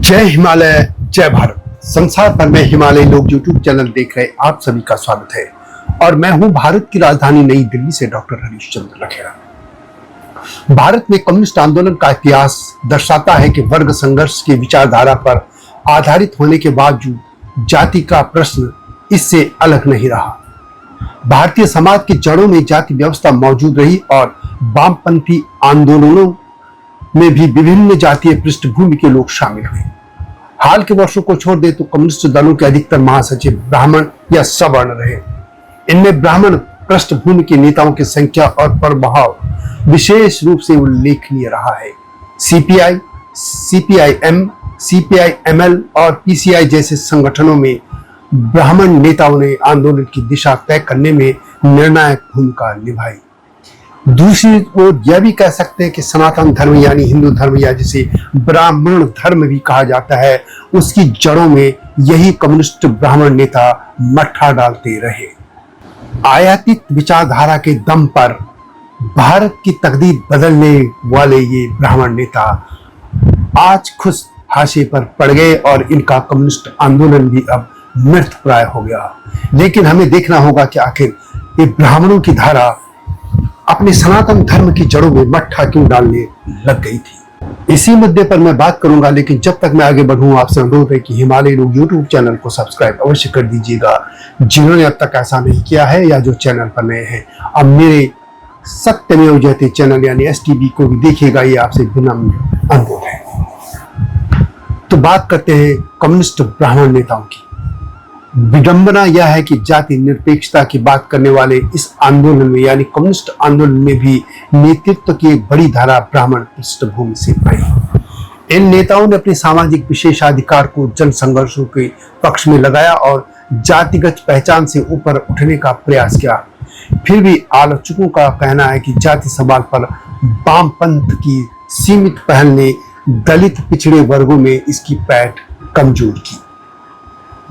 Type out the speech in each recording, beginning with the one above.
जय हिमालय जय भारत। संसार भर में हिमालय लोग यूट्यूब चैनल देख रहे आप सभी का स्वागत है और मैं हूं भारत की राजधानी नई दिल्ली से डॉक्टर हरीश चंद्र लखेड़ा। भारत में कम्युनिस्ट आंदोलन का इतिहास दर्शाता है कि वर्ग संघर्ष की विचारधारा पर आधारित होने के बावजूद जाति का प्रश्न इससे अलग नहीं रहा। भारतीय समाज की जड़ों में जाति व्यवस्था मौजूद रही और वामपंथी आंदोलनों में भी विभिन्न जातीय पृष्ठभूमि के लोग शामिल हुए। हाल के वर्षों को छोड़ दे तो कम्युनिस्ट दलों के अधिकतर महासचिव ब्राह्मण या सवर्ण रहे। इनमें ब्राह्मण पृष्ठभूमि के नेताओं की संख्या और प्रभाव विशेष रूप से उल्लेखनीय रहा है। सीपीआई, सीपीआईएम, सीपीआईएमएल और पीसीआई जैसे संगठनों में ब्राह्मण नेताओं ने आंदोलन की दिशा तय करने में निर्णायक भूमिका निभाई। दूसरी ओर यह भी कह सकते हैं कि सनातन धर्म यानी हिंदू धर्म या जिसे ब्राह्मण धर्म भी कहा जाता है, उसकी जड़ों में यही कम्युनिस्ट ब्राह्मण नेता मट्ठा डालते रहे। आयातित विचारधारा के दम पर भारत की तकदीर बदलने वाले ये ब्राह्मण नेता आज खुद हाशिए पर पड़ गए और इनका कम्युनिस्ट आंदोलन भी अब मृतप्राय हो गया। लेकिन हमें देखना होगा कि आखिर ये ब्राह्मणों की धारा अपने सनातन धर्म की जड़ों में मट्ठा क्यों डालने लग गई थी। इसी मुद्दे पर मैं बात करूंगा, लेकिन जब तक मैं आगे बढ़ूं आपसे अनुरोध है कि हिमालय लोग यूट्यूब चैनल को सब्सक्राइब अवश्य कर दीजिएगा जिन्होंने अब तक ऐसा नहीं किया है या जो चैनल पर नए हैं। अब मेरे सत्यमेव जयते चैनल यानी STB को भी देखिएगा, ये आपसे विनम्र अनुरोध है। तो बात करते हैं कम्युनिस्ट ब्राह्मण नेताओं की। विडंबना यह है कि जाति निरपेक्षता की बात करने वाले इस आंदोलन में यानी कम्युनिस्ट आंदोलन में भी नेतृत्व की एक बड़ी धारा ब्राह्मण पृष्ठभूमि से आई। इन नेताओं ने अपने सामाजिक विशेषाधिकार को जन संघर्षों के पक्ष में लगाया और जातिगत पहचान से ऊपर उठने का प्रयास किया। फिर भी आलोचकों का कहना है कि जाति सवाल पर वामपंथ की सीमित पहल ने दलित पिछड़े वर्गों में इसकी पैठ कमजोर की।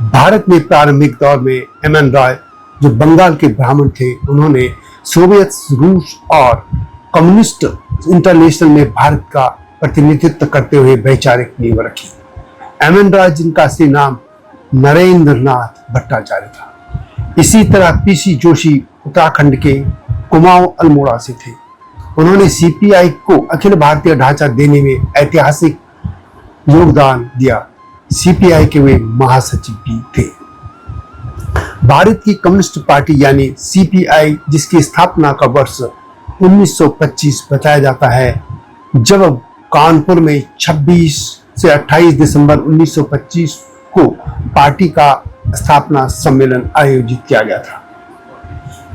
भारत में प्रारंभिक दौर में MN रॉय जो बंगाल के ब्राह्मण थे, उन्होंने सोवियत रूस और कम्युनिस्ट इंटरनेशनल में भारत का प्रतिनिधित्व करते हुए वैचारिक नींव रखी। MN रॉय जिनका असली नाम नरेंद्रनाथ भट्टाचार्य था। इसी तरह PC जोशी उत्तराखंड के कुमाऊं अल्मोड़ा से थे। उन्होंने CPI को अखिल भारतीय ढांचा देने में ऐतिहासिक योगदान दिया। CPI के वे महासचिव भी थे। भारत की कम्युनिस्ट पार्टी यानी CPI जिसकी स्थापना का वर्ष 1925 बताया जाता है, जब कानपुर में 26 से 28 दिसंबर 1925 को पार्टी का स्थापना सम्मेलन आयोजित किया गया था।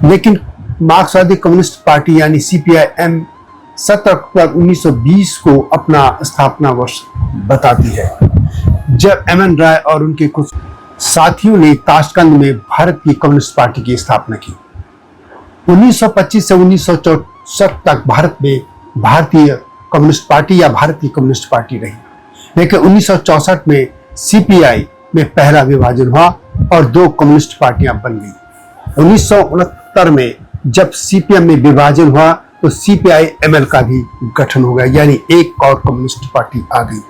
लेकिन मार्क्सवादी कम्युनिस्ट पार्टी यानी CPIM 17 अक्टूबर 1920 को अपना स्थापना वर्ष बताती है, जब MN रॉय और उनके कुछ साथियों ने ताशकंद में भारत की कम्युनिस्ट पार्टी की स्थापना की। 1925 से 1964 तक भारत में भारतीय कम्युनिस्ट पार्टी या भारतीय कम्युनिस्ट पार्टी रही, लेकिन 1964 में CPI में पहला विभाजन हुआ और दो कम्युनिस्ट पार्टियां बन गई। 1969 में जब CPM में विभाजन हुआ तो CPI-ML का भी गठन हो गया, यानी एक और कम्युनिस्ट पार्टी आ गई।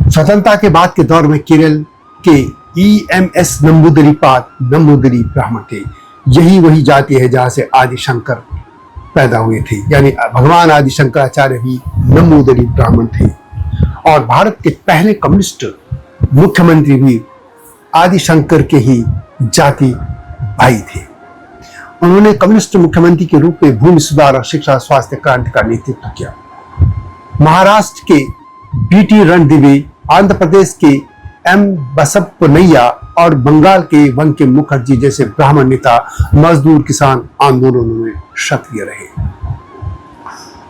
स्वतंत्रता के बाद के दौर में केरल के EMS नंबूदरी ब्राह्मण थे। यही वही जाति है जहां से आदि शंकर पैदा हुए थे, यानी भगवान आदि शंकराचार्य भी नंबूदरी ब्राह्मण थे। और भारत के पहले कम्युनिस्ट मुख्यमंत्री भी आदि शंकर के ही जाति भाई थे। उन्होंने कम्युनिस्ट मुख्यमंत्री के रूप में भूमि सुधार और शिक्षा स्वास्थ्य क्रांति का नेतृत्व किया। महाराष्ट्र के BT रणदिवे, आंध्र प्रदेश के M बसप्पनैया और बंगाल के बंकिम मुखर्जी जैसे ब्राह्मण नेता मजदूर किसान आंदोलनों में सक्रिय रहे।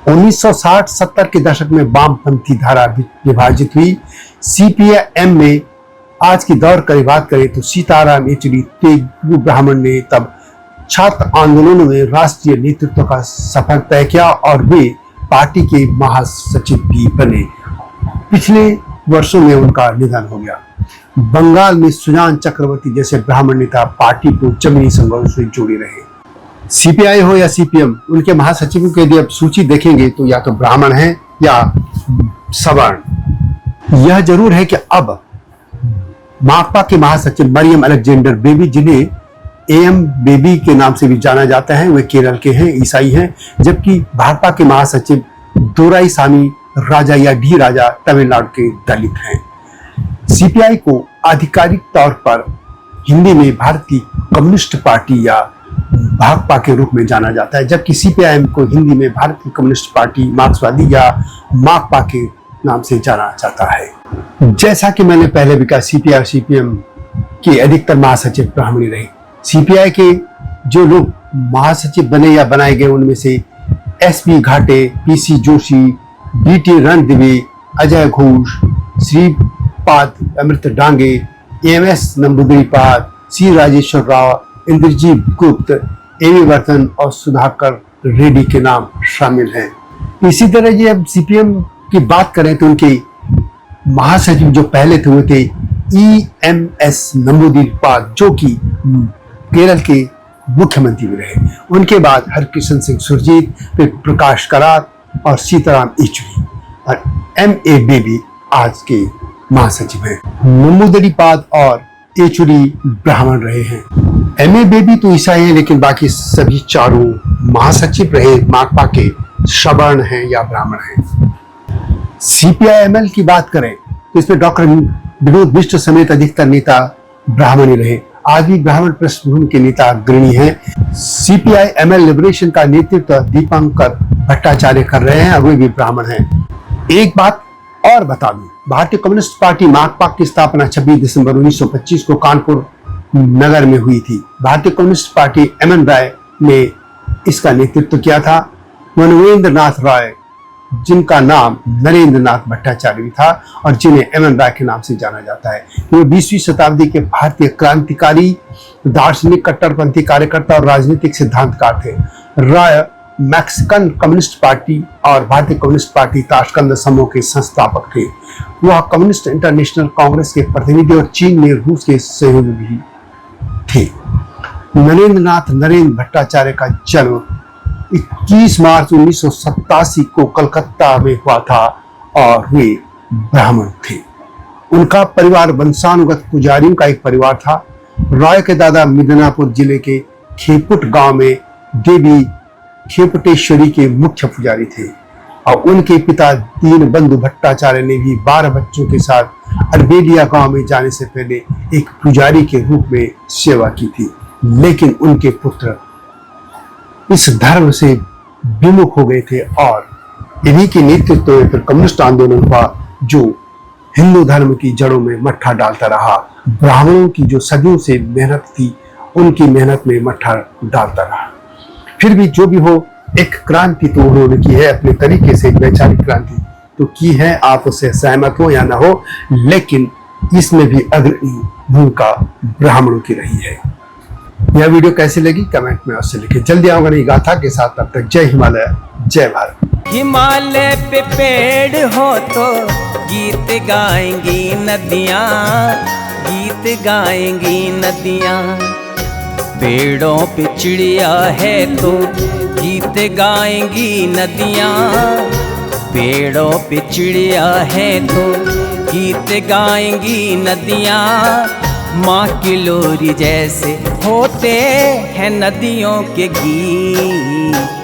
1960-70 के दशक में वामपंथी धारा विभाजित हुई। CPIM में आज की दौर की बात करें तो सीताराम येचुरी तेलुगु ब्राह्मण ने तब छात्र आंदोलनों में राष्ट्रीय नेतृत्व का सफर तय किया और वे पार्टी के महासचिव भी बने। पिछले वर्षों में उनका निधन हो गया। बंगाल में सुजान चक्रवर्ती जैसे ब्राह्मण नेता पार्टी को जमीनी संघर्ष से जोड़े रहे। CPI हो या CPM, उनके महासचिवों के यदि आप सूची देखेंगे तो या तो ब्राह्मण हैं या सवर्ण। यह जरूर है कि अब माकपा के महासचिव मरियम अलेक्जेंडर बेबी, जिन्हें एम बेबी के नाम से भी जाना जाता है, वे केरल के हैं, ईसाई हैं, जबकि भाजपा के महासचिव दोराईसामी राजा या डी राजा तमिलनाडु के दलित हैं। सीपीआई को आधिकारिक तौर पर हिंदी में भारतीय कम्युनिस्ट पार्टी या भाकपा के रूप में जाना जाता है, जबकि सीपीआईएम को हिंदी में भारतीय कम्युनिस्ट पार्टी मार्क्सवादी या माकपा के नाम से जाना जाता है। जैसा कि मैंने पहले भी कहा, सीपीआई और सीपीएम के अधिकतर महासचिव ब्राह्मणी रहे। सीपीआई के जो लोग महासचिव बने या बनाए गए, उनमें से एसपी घाटे, PC Joshi, BT Ranadive, Ajay Ghosh, Shripad Amrit Dange, MS नंबूदिरीपाद, सी राजेश्वर राव, इंद्रजीत गुप्त, एवी वर्धन और सुधाकर रेड्डी के नाम शामिल हैं। इसी तरह ये अब सीपीएम की बात करें तो उनके महासचिव जो पहले थे वो थे ईएमएस नंबूदिरीपाद, जो कि केरल के मुख्यमंत्री भी रहे। उनके बाद हरकिशन सिंह सुरजीत, फिर प्रकाश करात और सीताराम येचुरी और एमए बेबी आज के महासचिव हैं। नंबूदिरीपाद और येचुरी ब्राह्मण रहे हैं। एमए बेबी तो ईसाई हैं, लेकिन बाकी सभी चारों महासचिव रहे माकपा के सवर्ण हैं या ब्राह्मण हैं। सीपीआईएमएल की बात करें तो इसमें डॉक्टर विनोद मिश्र समेत अधिकतर नेता ब्राह्मणी रहे। आज भी ब्राह्मण पृष्ठभूमि के नेता अग्रणी हैं। सीपीआईएमएल लिबरेशन का नेतृत्व दीपंकर भट्टाचार्य कर रहे हैं और वे भी ब्राह्मण हैं। एक बात और बता दूं, भारतीय कम्युनिस्ट पार्टी माकपा की स्थापना 26 दिसंबर 1925 को कानपुर नगर में हुई थी। भारतीय कम्युनिस्ट पार्टी एमएन राय ने इसका नेतृत्व किया था। मनवेंद्र नाथ राय, जिनका नाम नरेंद्र नाथ भट्टाचार्य भी था और जिन्हें एमएन राय के नाम से जाना जाता है, वे 20वीं शताब्दी के भारतीय क्रांतिकारी, दार्शनिक, कट्टरपंथी कार्यकर्ता और राजनीतिक सिद्धांतकार थे। राय मैक्सिकन कम्युनिस्ट पार्टी और भारतीय कम्युनिस्ट पार्टी ताशकंद समूह के संस्थापक थे। वह कम्युनिस्ट इंटरनेशनल कांग्रेस के प्रतिनिधि और चीन में रूस के सहयोगी भी थे। नरेंद्र भट्टाचार्य का जन्म 21 मार्च 1987 को कलकत्ता में हुआ था और वे ब्राह्मण थे। उनका परिवार वंशानुगत पुजारियों का एक परिवार था। राय के दादा मिदनापुर जिले के खेपुट गांव में देवी खेपुटेश्वरी के मुख्य पुजारी थे और उनके पिता दीनबंधु भट्टाचार्य ने भी 12 बच्चों के साथ अरबेलिया गांव में जाने से पहले एक पुजारी के रूप में सेवा की थी, लेकिन उनके पुत्र इस धर्म से विमुख हो गए थे और इन्हीं के नेतृत्व में फिर कम्युनिस्ट आंदोलन हुआ, जो हिंदू धर्म की जड़ों में मट्ठा डालता रहा। ब्राह्मणों की जो सदियों से मेहनत थी, उनकी मेहनत में मट्ठा डालता रहा। फिर भी जो भी हो, एक क्रांति तो उन्होंने की है अपने तरीके से, एक वैचारिक क्रांति तो की है, आप उससे सहमत हो या ना हो, लेकिन इसमें भी अग्रणी भूमिका ब्राह्मणों की रही है। यह वीडियो कैसी लगी कमेंट में अवश्य लिखिए। जल्दी आऊंगा नई गाथा के साथ, तब तक जय हिमालय, जय भारत। हिमालय पे पेड़ हो तो गीत गाएंगी नदियाँ, गीत गाएंगी नदियाँ। पेड़ों पे चिड़िया है तो गीत गाएंगी नदियाँ, पेड़ों पे चिड़िया है तो गीत गाएंगी नदियाँ। माँ की लोरी जैसे होते हैं नदियों के गीत।